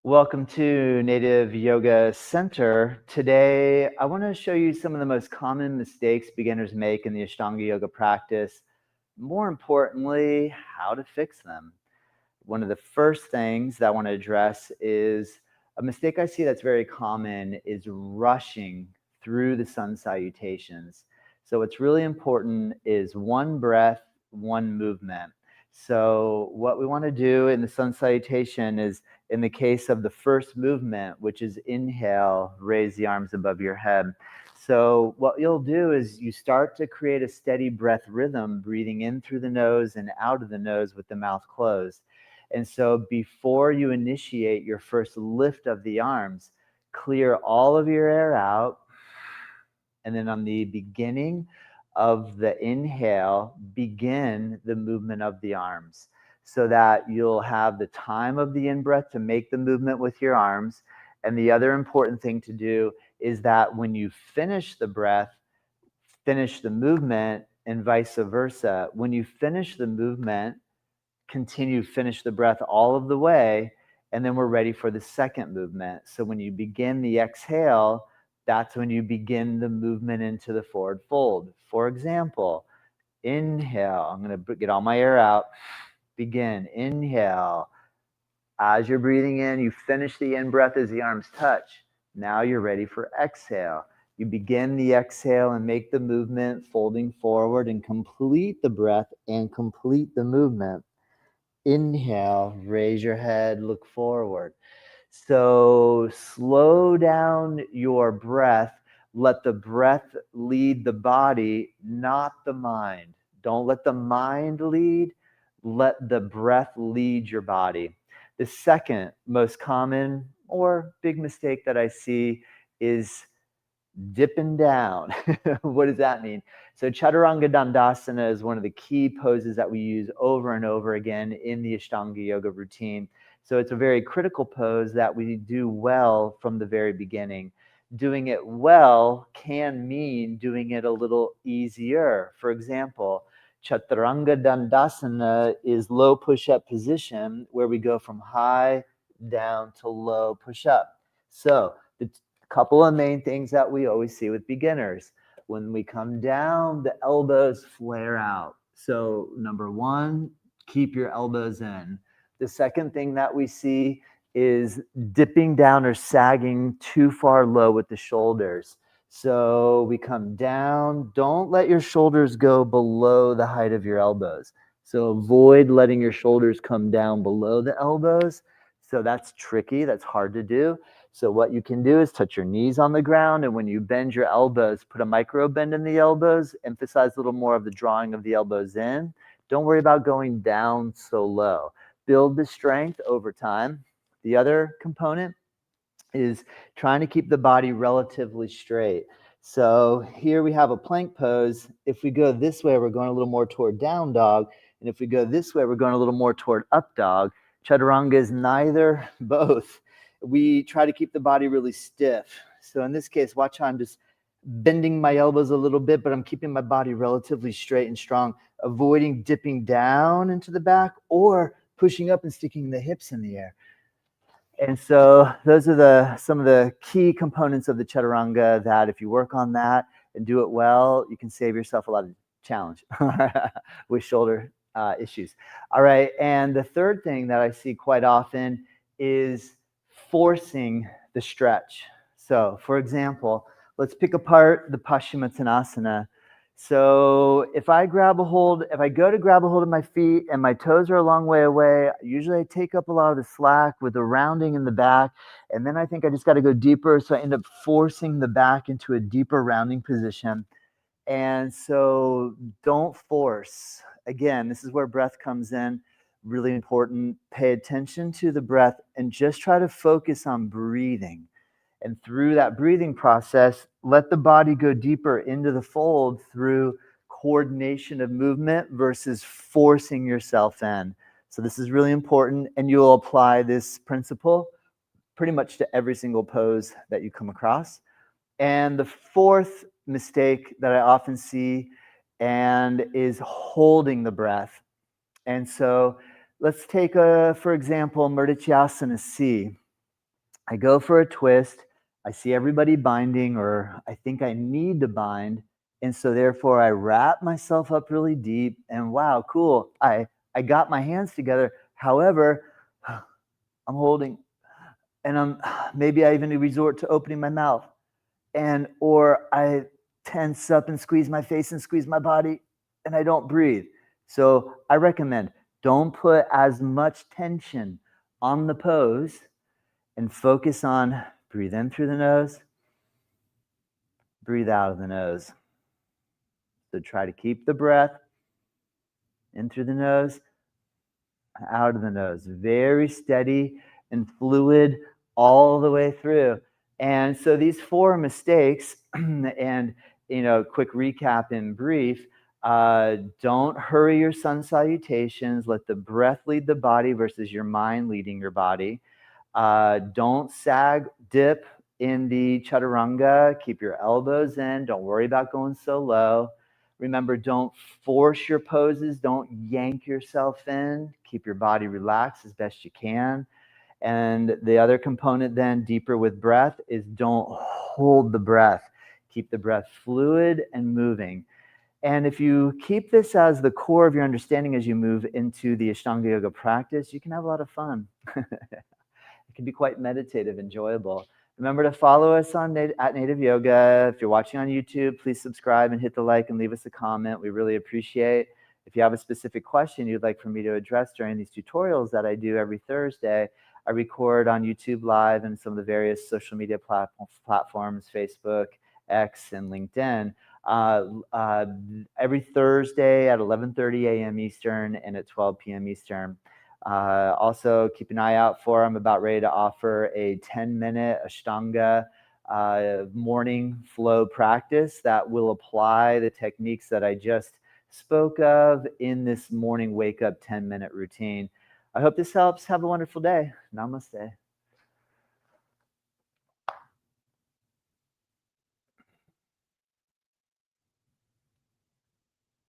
Welcome to Native Yoga Center. Today, I want to show you some of the most common mistakes beginners make in the Ashtanga Yoga practice. More importantly, how to fix them. One of the first things that I want to address is a mistake I see that's very common is rushing through the Sun Salutations. So what's really important is one breath, one movement. So what we want to do in the Sun Salutation is, in the case of the first movement, which is inhale, raise the arms above your head. So what you'll do is you start to create a steady breath rhythm, breathing in through the nose and out of the nose with the mouth closed. And so before you initiate your first lift of the arms, clear all of your air out. And then on the beginning of the inhale, begin the movement of the arms so that you'll have the time of the in-breath to make the movement with your arms. And the other important thing to do is that when you finish the breath, finish the movement, and vice versa. When you finish the movement, finish the breath all of the way, and then we're ready for the second movement. So when you begin the exhale, that's when you begin the movement into the forward fold. For example, inhale, I'm going to get all my air out, begin, inhale. As you're breathing in, you finish the in-breath as the arms touch. Now you're ready for exhale. You begin the exhale and make the movement, folding forward, and complete the breath and complete the movement. Inhale, raise your head, look forward. So slow down your breath. Let the breath lead the body, not the mind. Don't let the mind lead. Let the breath lead your body. The second most common or big mistake that I see is dipping down. What does that mean? So Chaturanga Dandasana is one of the key poses that we use over and over again in the Ashtanga Yoga routine. So it's a very critical pose that we do well from the very beginning. Doing it well can mean doing it a little easier. For example, Chaturanga Dandasana is low push-up position where we go from high down to low push-up. So the couple of main things that we always see with beginners. When we come down, the elbows flare out. So number one, keep your elbows in. The second thing that we see is dipping down or sagging too far low with the shoulders. So we come down, don't let your shoulders go below the height of your elbows. So avoid letting your shoulders come down below the elbows. So that's tricky, that's hard to do. So what you can do is touch your knees on the ground, and when you bend your elbows, put a micro bend in the elbows, emphasize a little more of the drawing of the elbows in. Don't worry about going down so low. Build the strength over time. The other component is trying to keep the body relatively straight. So here we have a plank pose. If we go this way, we're going a little more toward down dog. And if we go this way, we're going a little more toward up dog. Chaturanga is neither, both. We try to keep the body really stiff. So in this case, watch how I'm just bending my elbows a little bit, but I'm keeping my body relatively straight and strong, avoiding dipping down into the back or pushing up and sticking the hips in the air. And so those are some of the key components of the Chaturanga that if you work on that and do it well, you can save yourself a lot of challenge with shoulder issues. All right, and the third thing that I see quite often is forcing the stretch. So for example, let's pick apart the Paschimottanasana. So if I go to grab a hold of my feet and my toes are a long way away, usually I take up a lot of the slack with the rounding in the back. And then I think I just got to go deeper. So I end up forcing the back into a deeper rounding position. And so don't force. Again, this is where breath comes in. Really important. Pay attention to the breath and just try to focus on breathing. And through that breathing process, let the body go deeper into the fold through coordination of movement versus forcing yourself in. So this is really important, and you'll apply this principle pretty much to every single pose that you come across. And the fourth mistake that I often see is holding the breath. And so let's take, for example, Murdityasana C. I go for a twist. I see everybody binding, or I think I need to bind. And so therefore I wrap myself up really deep and wow, cool. I got my hands together. However, I'm holding and maybe I even resort to opening my mouth and or I tense up and squeeze my face and squeeze my body and I don't breathe. So I recommend don't put as much tension on the pose and focus on breathe in through the nose, breathe out of the nose. So try to keep the breath in through the nose, out of the nose. Very steady and fluid all the way through. And so these four mistakes, and quick recap in brief. Don't hurry your sun salutations. Let the breath lead the body versus your mind leading your body. Don't sag, dip in the chaturanga. Keep your elbows in. Don't worry about going so low. Remember, don't force your poses. Don't yank yourself in. Keep your body relaxed as best you can. And the other component then, deeper with breath, is don't hold the breath. Keep the breath fluid and moving. And if you keep this as the core of your understanding as you move into the Ashtanga Yoga practice, you can have a lot of fun. It can be quite meditative, enjoyable. Remember to follow us at Native Yoga. If you're watching on YouTube, please subscribe and hit the like and leave us a comment. We really appreciate. If you have a specific question you'd like for me to address during these tutorials that I do every Thursday, I record on YouTube Live and some of the various social media platforms, Facebook, X, and LinkedIn. Every Thursday at 11:30 a.m. Eastern and at 12 p.m. Eastern. Also, keep an eye out for I'm about ready to offer a 10-minute Ashtanga morning flow practice that will apply the techniques that I just spoke of in this morning wake up 10-minute routine. I hope this helps. Have a wonderful day. Namaste.